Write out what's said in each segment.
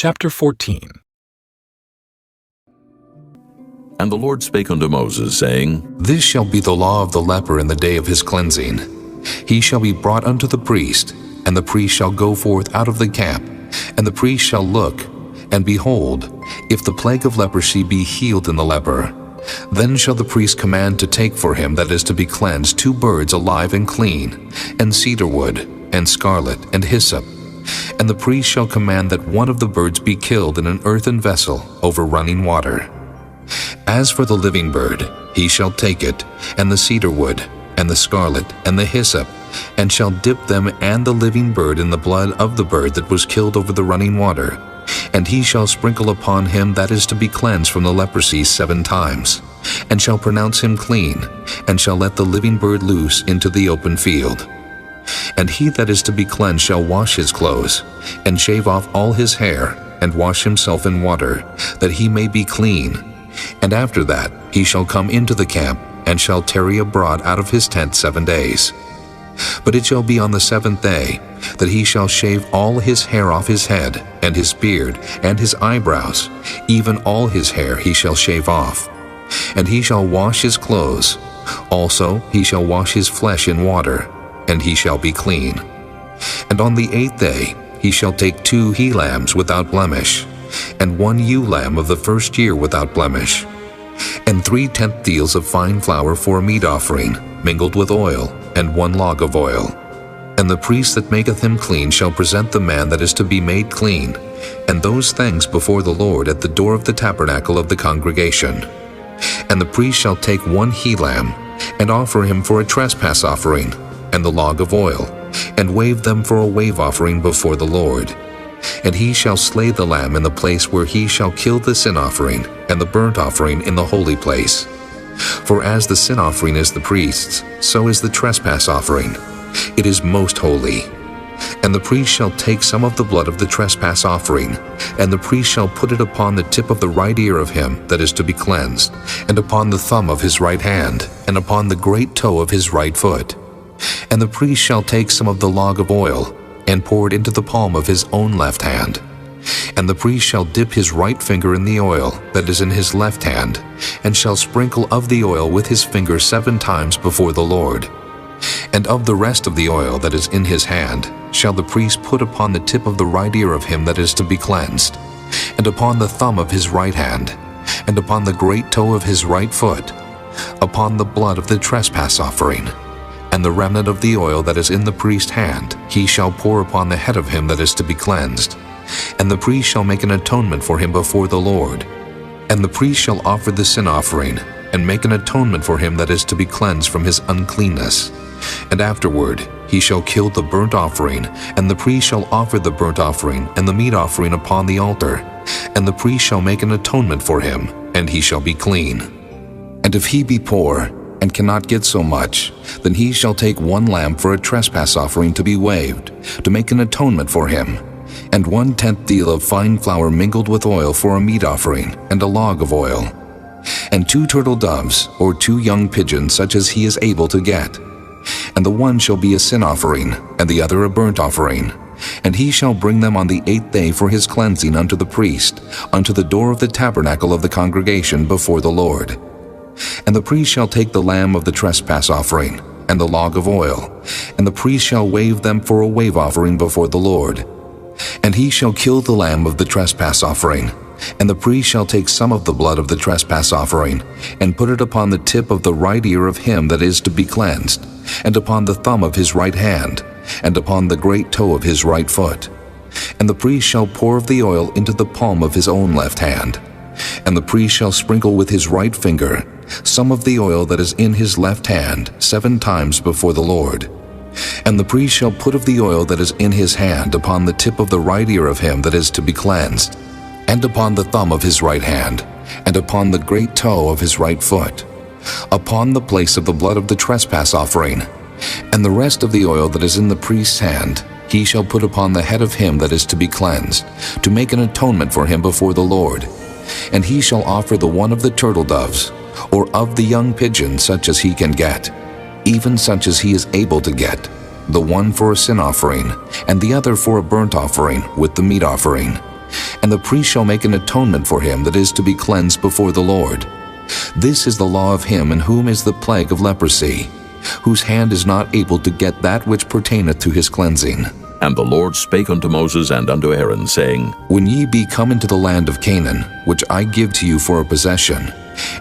Chapter 14. And the Lord spake unto Moses, saying, This shall be the law of the leper in the day of his cleansing. He shall be brought unto the priest, and the priest shall go forth out of the camp, and the priest shall look, and behold, if the plague of leprosy be healed in the leper, then shall the priest command to take for him that is to be cleansed 2 birds alive and clean, and cedar wood, and scarlet, and hyssop. And the priest shall command that one of the birds be killed in an earthen vessel over running water. As for the living bird, he shall take it, and the cedar wood, and the scarlet, and the hyssop, and shall dip them and the living bird in the blood of the bird that was killed over the running water. And he shall sprinkle upon him that is to be cleansed from the leprosy 7 times, and shall pronounce him clean, and shall let the living bird loose into the open field. And he that is to be cleansed shall wash his clothes, and shave off all his hair, and wash himself in water, that he may be clean. And after that he shall come into the camp, and shall tarry abroad out of his tent 7 days. But it shall be on the 7th day that he shall shave all his hair off his head, and his beard, and his eyebrows, even all his hair he shall shave off. And he shall wash his clothes. Also he shall wash his flesh in water, and he shall be clean. And on the 8th day he shall take 2 he-lambs without blemish, and 1 ewe lamb of the first year without blemish, and 3 tenth deals of fine flour for a meat offering, mingled with oil, and 1 log of oil. And the priest that maketh him clean shall present the man that is to be made clean, and those things before the Lord at the door of the tabernacle of the congregation. And the priest shall take 1 he-lamb, and offer him for a trespass offering, and the log of oil, and wave them for a wave offering before the Lord. And he shall slay the lamb in the place where he shall kill the sin offering, and the burnt offering in the holy place. For as the sin offering is the priest's, so is the trespass offering. It is most holy. And the priest shall take some of the blood of the trespass offering, and the priest shall put it upon the tip of the right ear of him that is to be cleansed, and upon the thumb of his right hand, and upon the great toe of his right foot. And the priest shall take some of the log of oil, and pour it into the palm of his own left hand. And the priest shall dip his right finger in the oil that is in his left hand, and shall sprinkle of the oil with his finger 7 times before the Lord. And of the rest of the oil that is in his hand shall the priest put upon the tip of the right ear of him that is to be cleansed, and upon the thumb of his right hand, and upon the great toe of his right foot, upon the blood of the trespass offering. And the remnant of the oil that is in the priest's hand he shall pour upon the head of him that is to be cleansed. And the priest shall make an atonement for him before the Lord. And the priest shall offer the sin offering, and make an atonement for him that is to be cleansed from his uncleanness. And afterward he shall kill the burnt offering, and the priest shall offer the burnt offering and the meat offering upon the altar. And the priest shall make an atonement for him, and he shall be clean. And if he be poor, and cannot get so much, then he shall take 1 lamb for a trespass offering to be waved, to make an atonement for him, and 1 tenth deal of fine flour mingled with oil for a meat offering, and a log of oil, and 2 turtle doves, or 2 young pigeons, such as he is able to get. And the one shall be a sin offering, and the other a burnt offering. And he shall bring them on the 8th day for his cleansing unto the priest, unto the door of the tabernacle of the congregation before the Lord. And the priest shall take the lamb of the trespass offering, and the log of oil, and the priest shall wave them for a wave offering before the Lord. And he shall kill the lamb of the trespass offering, and the priest shall take some of the blood of the trespass offering, and put it upon the tip of the right ear of him that is to be cleansed, and upon the thumb of his right hand, and upon the great toe of his right foot. And the priest shall pour of the oil into the palm of his own left hand. And the priest shall sprinkle with his right finger some of the oil that is in his left hand 7 times before the Lord. And the priest shall put of the oil that is in his hand upon the tip of the right ear of him that is to be cleansed, and upon the thumb of his right hand, and upon the great toe of his right foot, upon the place of the blood of the trespass offering. And the rest of the oil that is in the priest's hand he shall put upon the head of him that is to be cleansed, to make an atonement for him before the Lord. And he shall offer the one of the turtle doves, or of the young pigeon, such as he can get, even such as he is able to get, the one for a sin offering, and the other for a burnt offering with the meat offering. And and the priest shall make an atonement for him that is to be cleansed before the Lord. This is the law of him in whom is the plague of leprosy, whose hand is not able to get that which pertaineth to his cleansing. And the Lord spake unto Moses and unto Aaron, saying, When ye be come into the land of Canaan, which I give to you for a possession,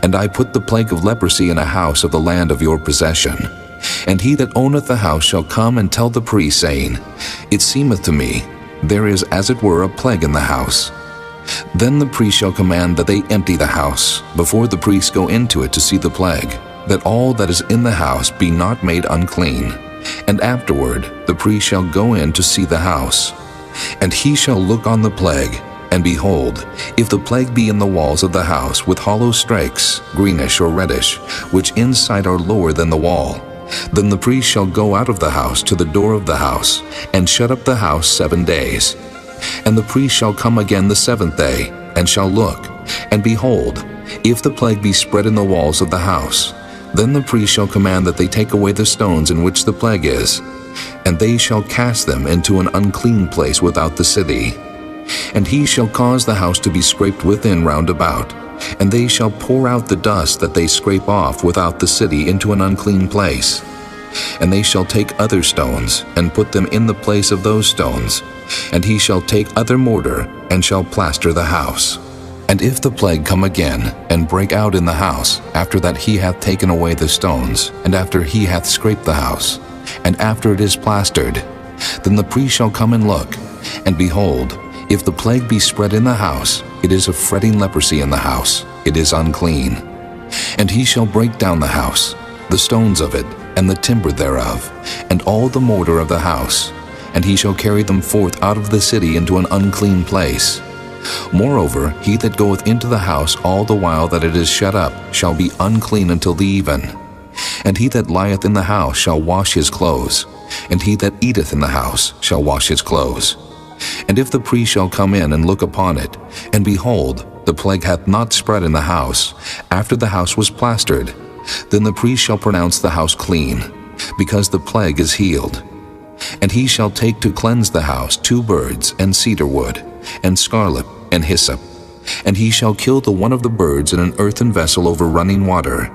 and I put the plague of leprosy in a house of the land of your possession, and he that owneth the house shall come and tell the priest, saying, It seemeth to me, there is as it were a plague in the house. Then the priest shall command that they empty the house, before the priests go into it to see the plague, that all that is in the house be not made unclean. And afterward the priest shall go in to see the house. And he shall look on the plague, and behold, if the plague be in the walls of the house with hollow strakes, greenish or reddish, which inside are lower than the wall, then the priest shall go out of the house to the door of the house, and shut up the house 7 days. And the priest shall come again the 7th day, and shall look, and behold, if the plague be spread in the walls of the house, then the priest shall command that they take away the stones in which the plague is, and they shall cast them into an unclean place without the city. And he shall cause the house to be scraped within round about, and they shall pour out the dust that they scrape off without the city into an unclean place. And they shall take other stones, and put them in the place of those stones, and he shall take other mortar, and shall plaster the house. And if the plague come again, and break out in the house, after that he hath taken away the stones, and after he hath scraped the house, and after it is plastered, then the priest shall come and look, and behold, if the plague be spread in the house, it is a fretting leprosy in the house, it is unclean. And he shall break down the house, the stones of it, and the timber thereof, and all the mortar of the house, and he shall carry them forth out of the city into an unclean place. Moreover, he that goeth into the house all the while that it is shut up shall be unclean until the even. And he that lieth in the house shall wash his clothes, and he that eateth in the house shall wash his clothes. And if the priest shall come in and look upon it, and behold, the plague hath not spread in the house, after the house was plastered, then the priest shall pronounce the house clean, because the plague is healed. And he shall take to cleanse the house 2 birds, and cedar wood, and scarlet, and hyssop. And he shall kill the one of the birds in an earthen vessel over running water.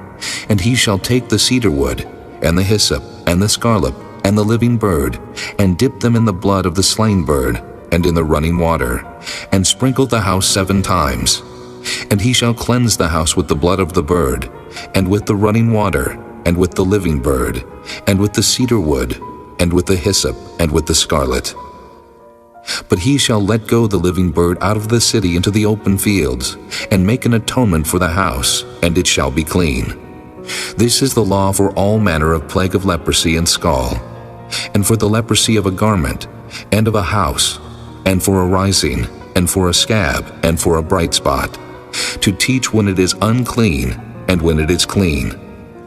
And he shall take the cedar wood, and the hyssop, and the scarlet, and the living bird, and dip them in the blood of the slain bird, and in the running water, and sprinkle the house 7 times. And he shall cleanse the house with the blood of the bird, and with the running water, and with the living bird, and with the cedar wood, and with the hyssop, and with the scarlet. But he shall let go the living bird out of the city into the open fields, and make an atonement for the house, and it shall be clean. This is the law for all manner of plague of leprosy and scall, and for the leprosy of a garment, and of a house, and for a rising, and for a scab, and for a bright spot, to teach when it is unclean, and when it is clean.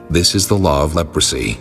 This is the law of leprosy.